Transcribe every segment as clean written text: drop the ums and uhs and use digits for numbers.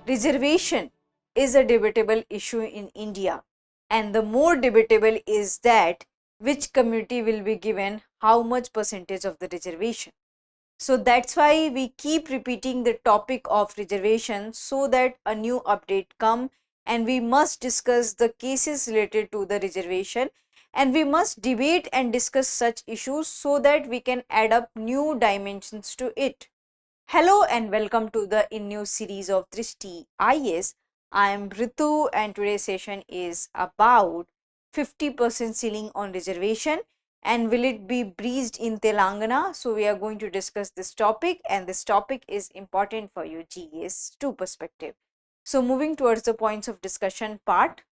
reservation is a debatable issue in India, and the more debatable is that which community will be given how much percentage of the reservation. So that's why we keep repeating the topic of reservation so that a new update come, and we must discuss the cases related to the reservation, and we must debate and discuss such issues so that we can add up new dimensions to it. Hello and welcome to the in-news series of Drishti IS. I am Ritu and today's session is about 50% ceiling on reservation and will it be breached in Telangana. So we are going to discuss this topic, and this topic is important for you GS 2 perspective. So moving towards the points of discussion part.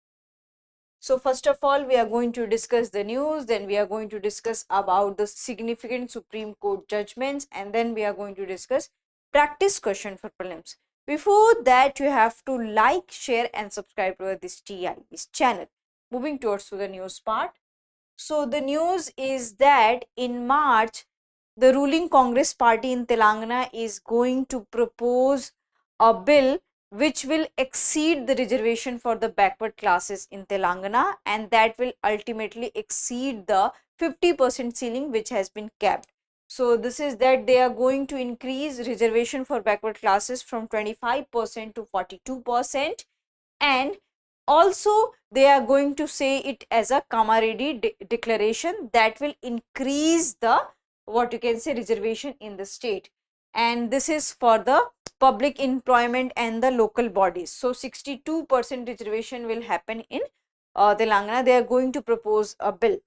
So first of all, we are going to discuss the news, then we are going to discuss about the significant Supreme Court judgments, and then we are going to discuss practice question for prelims. Before that, you have to like, share and subscribe to this TI's channel. Moving towards to the news part. So the news is that in March, the ruling Congress party in Telangana is going to propose a bill which will exceed the reservation for the backward classes in Telangana, and that will ultimately exceed the 50% ceiling which has been capped. So this is that they are going to increase reservation for backward classes from 25% to 42%, and also they are going to say it as a Kamaredi declaration that will increase the what you can say reservation in the state, and this is for the public employment and the local bodies. So 62% reservation will happen in Telangana. They are going to propose a bill,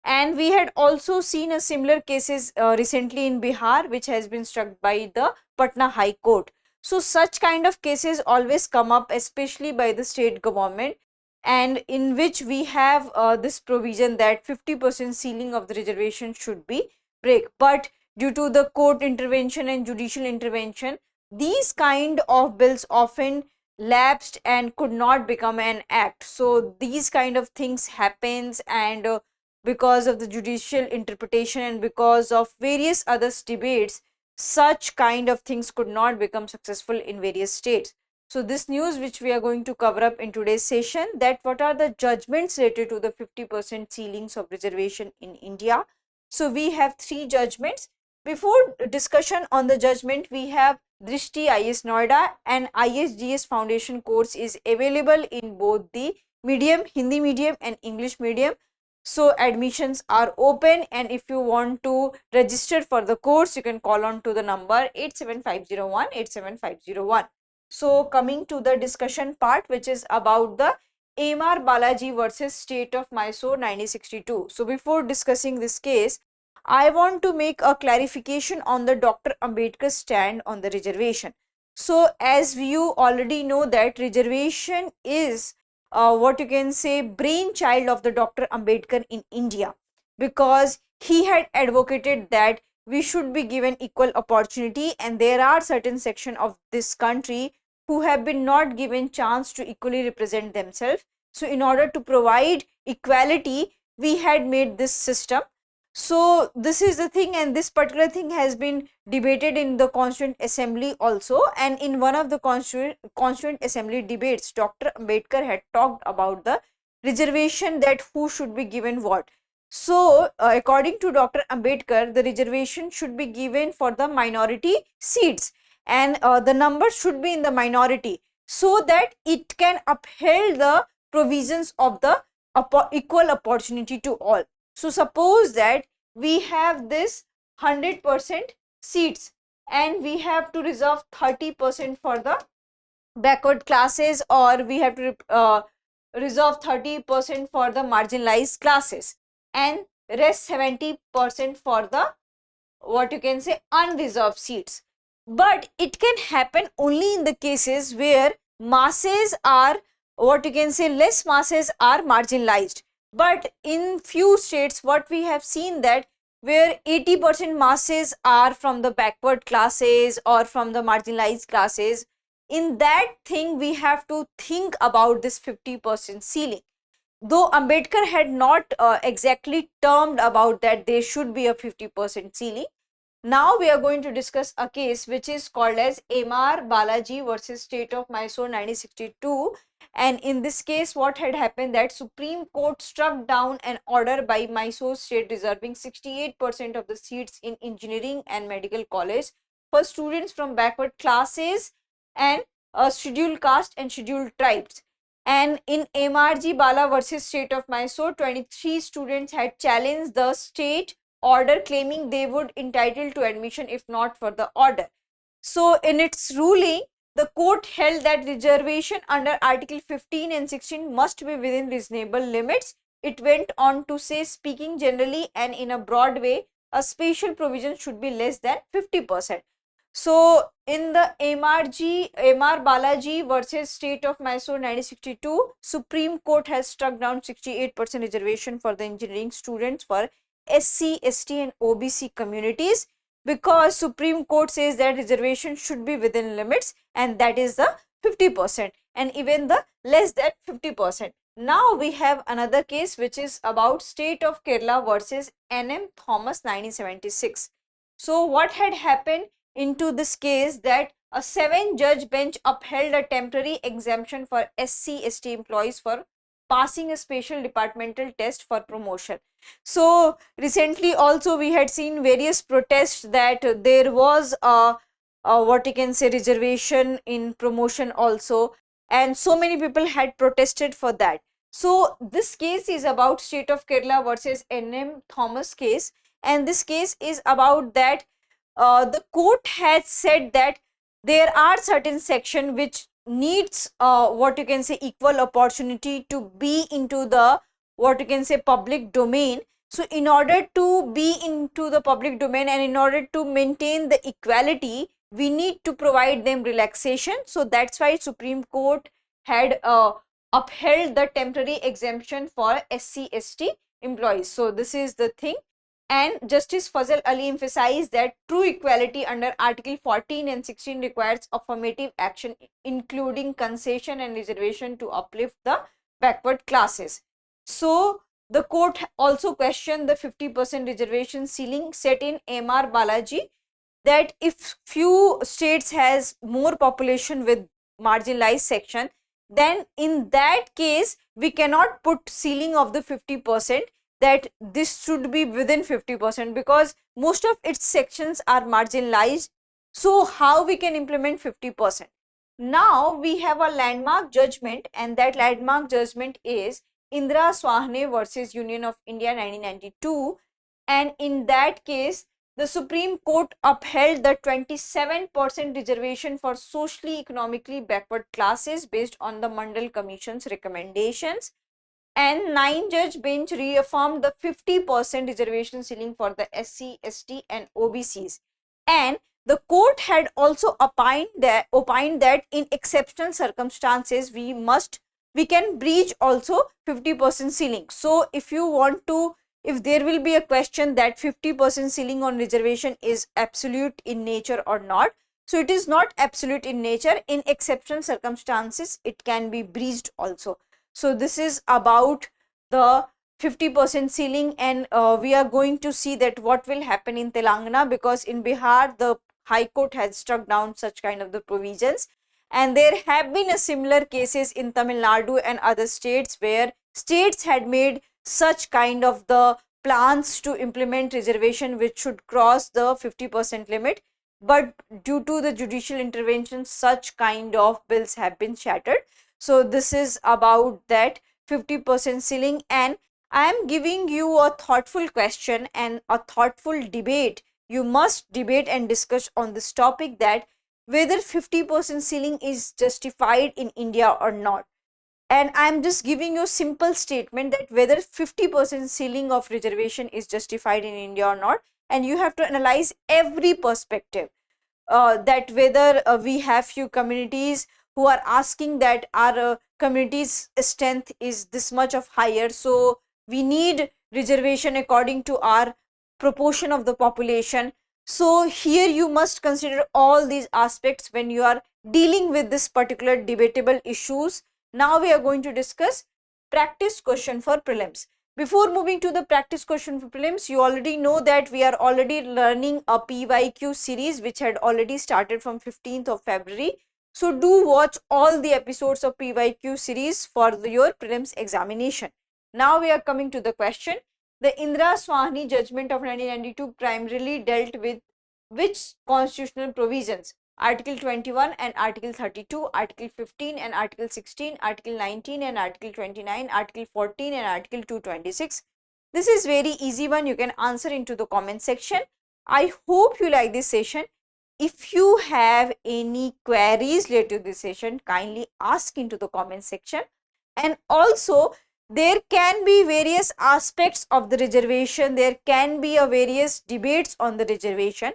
and we had also seen a similar cases recently in Bihar, which has been struck by the Patna High Court. So such kind of cases always come up, especially by the state government, and in which we have this provision that 50% ceiling of the reservation should be break. But due to the court intervention and judicial intervention, these kind of bills often lapsed and could not become an act. So these kind of things happens, and because of the judicial interpretation and because of various other debates, such kind of things could not become successful in various states. So this news which we are going to cover up in today's session, that what are the judgments related to the 50% ceilings of reservation in India. So we have 3 judgments. Before discussion on the judgment, we have Drishti IS Noida, and ISGS foundation course is available in both the medium, Hindi medium and English medium. So admissions are open, and if you want to register for the course, you can call on to the number 87501 87501. So coming to the discussion part, which is about the AMR Balaji versus State of Mysore 1962. So before discussing this case, I want to make a clarification on the Dr. Ambedkar stand on the reservation. So as you already know that reservation is what you can say brainchild of the Dr. Ambedkar in India, because he had advocated that we should be given equal opportunity, and there are certain section of this country who have been not given chance to equally represent themselves. So in order to provide equality, we had made this system. So this is the thing, and this particular thing has been debated in the Constituent Assembly also, and in one of the Constituent Assembly debates, Dr. Ambedkar had talked about the reservation, that who should be given what. So according to Dr. Ambedkar, the reservation should be given for the minority seats, and the number should be in the minority, so that it can uphold the provisions of the equal opportunity to all. So suppose that we have this 100% seats, and we have to reserve 30% for the backward classes, or we have to reserve 30% for the marginalized classes, and rest 70% for the what you can say unreserved seats. But it can happen only in the cases where masses are what you can say less masses are marginalized. But in few states, what we have seen that where 80% masses are from the backward classes or from the marginalized classes, in that thing we have to think about this 50% ceiling. Though Ambedkar had not exactly termed about that there should be a 50% ceiling, Now we are going to discuss a case which is called as M.R. Balaji versus State of Mysore 1962. And in this case, what had happened that Supreme Court struck down an order by Mysore State reserving 68% of the seats in engineering and medical college for students from backward classes and scheduled caste and scheduled tribes. And in M.R.G. Bala versus State of Mysore, 23 students had challenged the state order claiming they would entitled to admission if not for the order. So in its ruling, the court held that reservation under Article 15 and 16 must be within reasonable limits. It went on to say, speaking generally and in a broad way, a special provision should be less than 50%. So in the M.R. Balaji versus State of Mysore 1962, Supreme Court has struck down 68% reservation for the engineering students for SC, ST and OBC communities, because Supreme Court says that reservation should be within limits, and that is the 50% and even the less than 50%. Now we have another case which is about State of Kerala versus N.M. Thomas 1976. So what had happened into this case that a 7-judge bench upheld a temporary exemption for SC, ST employees for passing a special departmental test for promotion. So recently also we had seen various protests that there was a what you can say reservation in promotion also, and so many people had protested for that. So this case is about State of Kerala versus N.M. Thomas case, and this case is about that the court has said that there are certain section which needs what you can say equal opportunity to be into the what you can say public domain. So in order to be into the public domain and in order to maintain the equality, we need to provide them relaxation. So that's why Supreme Court had upheld the temporary exemption for SC, ST employees. So this is the thing. And Justice Fazal Ali emphasized that true equality under Article 14 and 16 requires affirmative action, including concession and reservation to uplift the backward classes. So the court also questioned the 50% reservation ceiling set in M.R. Balaji, that if few states has more population with marginalized section, then in that case we cannot put ceiling of the 50%, that this should be within 50% because most of its sections are marginalized. So how we can implement 50%? Now we have a landmark judgment, and that landmark judgment is Indra Swahne versus Union of India 1992, and in that case the Supreme Court upheld the 27% reservation for socially economically backward classes based on the Mandal Commission's recommendations, and 9-judge bench reaffirmed the 50% reservation ceiling for the SC, ST and OBCs. And the court had also opined that in exceptional circumstances we can breach also 50% ceiling. So if you want to, if there will be a question that 50% ceiling on reservation is absolute in nature or not, so it is not absolute in nature. In exceptional circumstances it can be breached also. So this is about the 50% ceiling, and we are going to see that what will happen in Telangana, because in Bihar the High Court has struck down such kind of the provisions, and there have been a similar cases in Tamil Nadu and other states where states had made such kind of the plans to implement reservation which should cross the 50% limit, but due to the judicial intervention such kind of bills have been shattered. So this is about that 50% ceiling, and I am giving you a thoughtful question and a thoughtful debate. You must debate and discuss on this topic, that whether 50% ceiling is justified in India or not. And I am just giving you a simple statement that whether 50% ceiling of reservation is justified in India or not, and you have to analyze every perspective. That whether we have few communities who are asking that our community's strength is this much of higher, so we need reservation according to our proportion of the population. So here you must consider all these aspects when you are dealing with this particular debatable issues. Now we are going to discuss practice question for prelims. Before moving to the practice question for prelims, you already know that we are already learning a PYQ series which had already started from 15th of February. So do watch all the episodes of PYQ series for your prelims examination. Now we are coming to the question. The Indira Swahni judgment of 1992 primarily dealt with which constitutional provisions? Article 21 and Article 32, Article 15 and Article 16, Article 19 and Article 29, Article 14 and Article 226. This is very easy one. You can answer into the comment section. I hope you like this session. If you have any queries related to this session, kindly ask into the comment section. And also, there can be various aspects of the reservation. There can be a various debates on the reservation.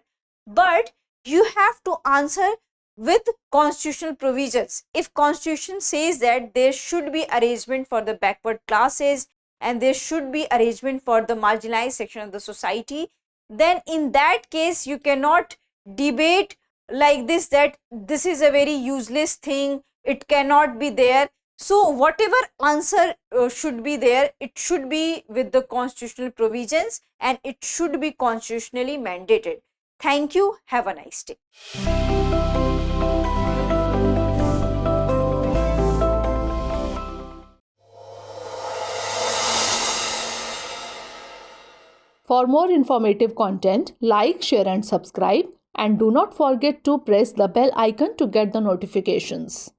But you have to answer with constitutional provisions. If constitution says that there should be arrangement for the backward classes and there should be arrangement for the marginalized section of the society, then in that case you cannot debate like this, that this is a very useless thing, it cannot be there. So whatever answer should be there, it should be with the constitutional provisions and it should be constitutionally mandated. Thank you. Have a nice day. For more informative content, like, share and subscribe, and do not forget to press the bell icon to get the notifications.